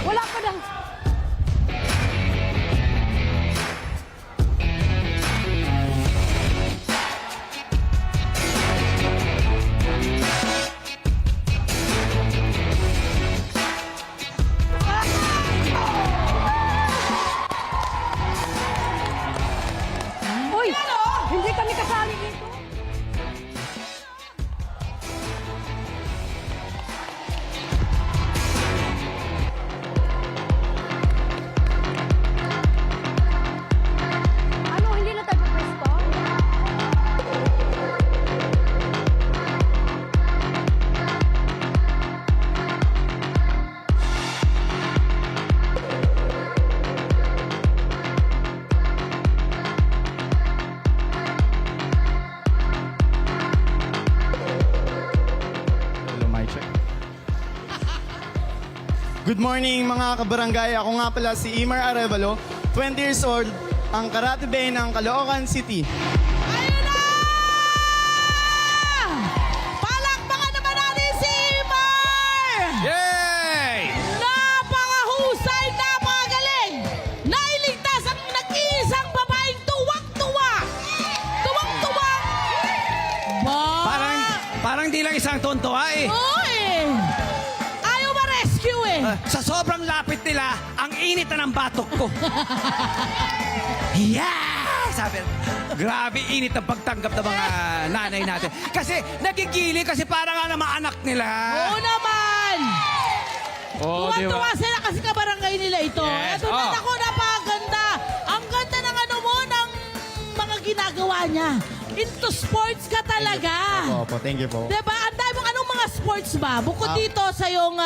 Wala pa ng... Uy! Hindi kami kasali dito. Ano, hindi na tayo pwesto? Hello, mic check. Good morning mga kabarangay. Ako nga pala si Imar Arevalo, 20 years old, ang Karate Bay ng Caloocan City. Ayun na! Palakpakan naman natin si Imar! Yay! Napakahusay, napakagaling! Nailigtas ang nag-iisang babaeng tuwang-tuwa! Tuwang-tuwa! Ba? Parang di lang isang tontoa eh. Uy! Ayaw ma-rescue eh! Sa sobrang lapit nila, ang init na ng batok ko. Yeah! Sabi, grabe init ang pagtanggap ng mga nanay natin. Kasi nagigili kasi parang nga naman anak nila. Oo naman! Oh, Tuwa-tuwa sila kasi kabarangay nila ito. Yes, Ito na oh. ako, napakaganda. Ang ganda ng ano mo, ng mga ginagawa niya. Into sports ka talaga. Opo, thank you po. Diba? Ang dami mong anong mga sports ba? Bukod dito sa yung,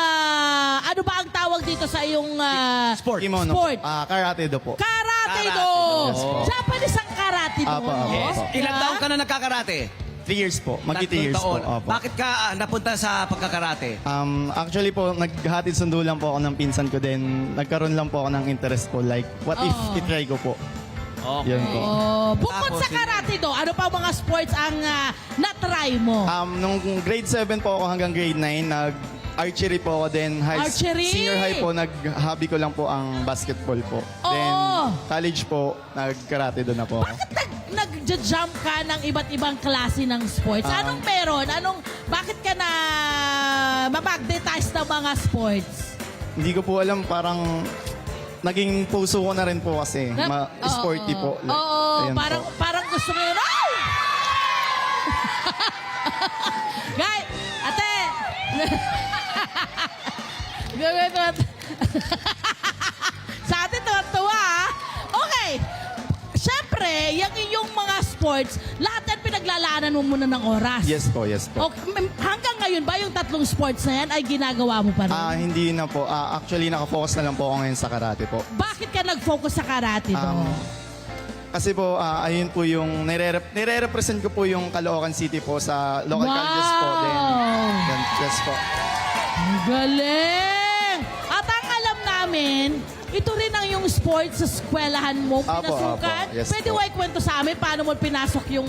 ano ba ang tawag dito sa yung Sport. Kimono. Sport. Karate do po. Karate do. Yes po. Japanese ang karate do. Apo, apo, Yes. apo. Ilang taon ka na nagkakarate? 3 years po. Magti 3 years po. Opo. Bakit ka napunta sa pagkakarate? Actually po, naghatid sundo lang po ako ng pinsan ko din. Nagkaroon lang po ako ng interest po. Like, what if Oo. itry ko po? Okay. Yun po. Oh, bukod Tapos, sa karate do, ano pa mga sports ang na-try mo? Nung grade 7 po ako hanggang grade 9, nag-archery po ako. Then Archery? senior high po, nag-hobby ko lang po ang basketball po. Then Oo. college po, nag-karate doon na po ako. Bakit nag-jump ka ng iba't ibang klase ng sports? Anong meron? Bakit ka na mamagnetize ng mga sports? Hindi ko po alam, parang naging puso ko na rin po kasi. Sporty po. Oo, Ayan po. parang gusto mo yun. Ay! Guy, ate! Sa atin, tuwa-tuwa, ah. Okay. Siyempre, yung inyong mga sports, lahat yan pinaglalaanan mo muna ng oras. Yes po, yes po. Okay, hanggang ngayon ba yung tatlong sports na yan ay ginagawa mo pa rin? Hindi na po. Actually, nakafocus na lang po ako ngayon sa karate po. Bakit ka nag-focus sa karate do? Kasi po, ayun po yung nire-represent ko po yung Caloocan City po sa local colleges po. Then, yes po. Ang galing! At ang alam namin, ito rin ang yung sports sa eskwelahan mo, pinasukan. Apo. Yes Pwede po. mo ikwento sa amin paano mo pinasok yung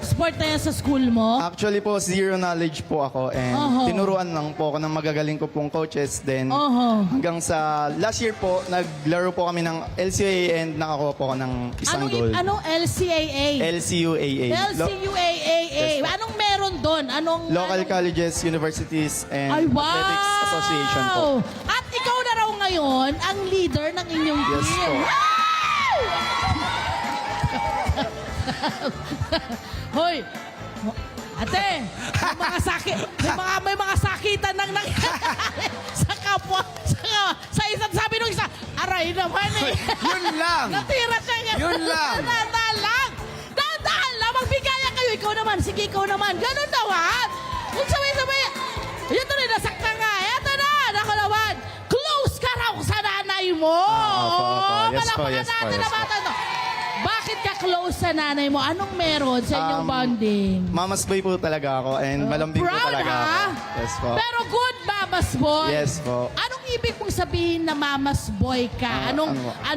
sport na yan sa school mo? Actually po, zero knowledge po ako and tinuruan lang po ako ng magagaling ko pong coaches. Then, hanggang sa last year po, naglaro po kami ng LCUA and nakakuha po ako ng isang goal. Anong LCAA? LCUAA. LCUAA. Yes, po. Anong meron doon? Local anong- colleges, universities, and Ay, wow! athletics association po. At ikaw na raw ngayon ang leader ng inyong Yes team. po. Wow! Hoy! Ate, may mga sakitan ng nangyayari sa kapwa. Sa isa't sabi nung isa, aray naman eh. Yun lang. Natira siya. Yun lang. Dadaan lang. Dadaan lang. Magbigaya kayo. Ikaw naman. Sige, ikaw naman. Ganun daw, ha? Kung sabay-sabay. Ito rin, nasakta nga. Ito na. Ako naman. Close ka raw sa nanay. mo. Opo, opo. Yes po, Palakpakan yes po, natin yes ang po. bata to. Bakit ka close sa nanay mo? Anong meron sa inyong bonding? Mamas boy po talaga ako and malambing po Proud, talaga ha? ako. Yes po. Pero good mamas boy. Yes po. Anong ibig mong sabihin na mamas boy ka? Ano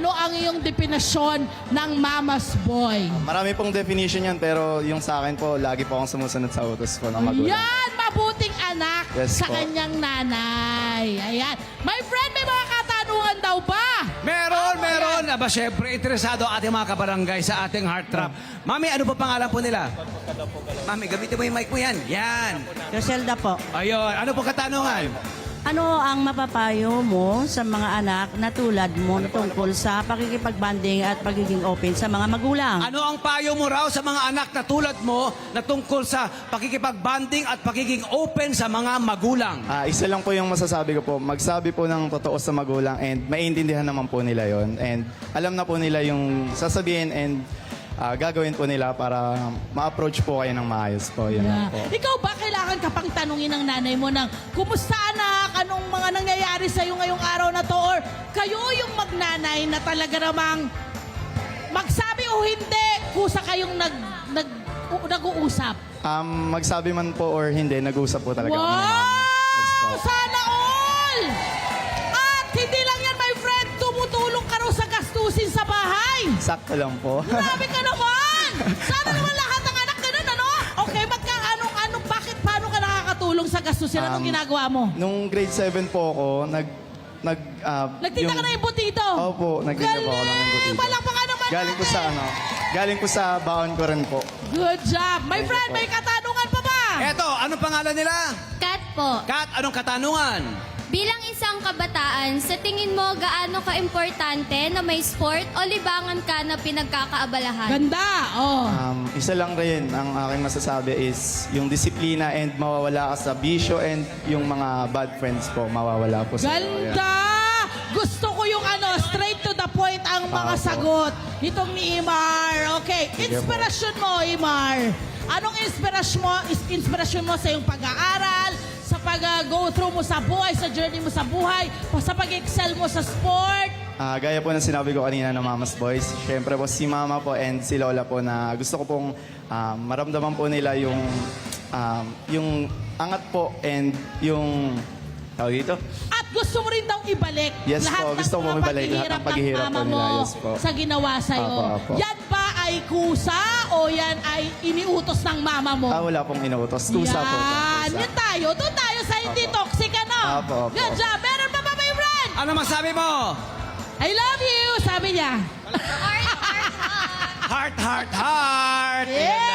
ang iyong definasyon ng mamas boy? Marami pong definition yan pero yung sa akin po, lagi po akong sumusunod sa utos po ng magulang. Yan, mabuting anak Yes sa po. kanyang nanay. Ayan. My friend, may mga katanungan daw ba? Meron, meron. Aba, syempre, interesado ang ating mga kabarangay sa ating heart trap. Mami, ano pa pangalan po nila? Mami, gamitin mo yung mic mo yan. Yan. Roselda po, Ayun. Ano po katanungan? ano ang mapapayo mo sa mga anak na tulad mo tungkol sa pakikipagbanding at pagiging open sa mga magulang? Ano ang payo mo raw sa mga anak na tulad mo na tungkol sa pakikipagbanding at pagiging open sa mga magulang? Isa lang po yung masasabi ko po, magsabi po ng totoo sa magulang and maintindihan naman po nila yon and alam na po nila yung sasabihin and gagawin po nila para ma-approach po kayo ng maayos po. Yun lang po. Ikaw ba kailangan ka pang tanungin ng nanay mo ng kumusta anak, anong mga nangyayari sa iyo ngayong araw na to, or kayo yung magnanay na talaga namang magsabi o hindi, kusa kayong nag-uusap? Magsabi man po or hindi, nag-usap po talaga kami ng mama. Yes po. Wow! Sana all! At hindi lang yan, my friend, tumutulong ka raw sa gastusin sa bahay. Sakto lang po. Grabe ka naman! Sana naman lahat ng anak ganun, ano? Okay, paano ka nakakatulong sa gastusin? Anong ginagawa mo? Nung grade 7 po ako, Nagtinda ka na yung butito? Opo, nagtinda po ako ng butito. Palakpakan naman Galing po natin. sa galing po sa baon ko rin po. Good job. My friend, may katanungan pa ba? Eto, anong pangalan nila? Kat po, Kat, anong katanungan? bilang isang kabataan, sa tingin mo gaano ka-importante na may sport o libangan ka na pinagkakaabalahan? Ganda. Oh. Isa lang rin ang aking masasabi is yung disiplina and mawawala ka sa bisyo and yung mga bad friends po mawawala po sa Ganda! Gusto ko yung straight to the point ang mga Opo. sagot. Itong ni Imar. Okay, Sige po. inspirasyon mo, Imar. Anong inspirasyon mo sa iyong pag-aaral, sa pag-go through mo sa buhay, sa journey mo sa buhay, sa pag-excel mo sa sport? Gaya po ng sinabi ko kanina ng Mama's Boys, syempre po si Mama po and si Lola po na gusto ko pong maramdaman po nila yung angat po and yung tawag dito. At gusto mo rin daw ibalik Yes lahat po, gusto ng ko mga ibalik lahat ng paghihirap ng mama po nila. mo Yes po. sa ginawa sa'yo. Opo, opo. Yan ba ay kusa o yan ay iniutos ng mama mo? Wala pong inuutos. Tusa po. Yan. Tusa. Yan tayo. Doon tayo sa hindi Opo. toxic, ano? Opo, opo. Good job. Meron pa ba, my friend? Ano masabi mo? I love you, sabi niya. Heart, heart, heart! Yeah!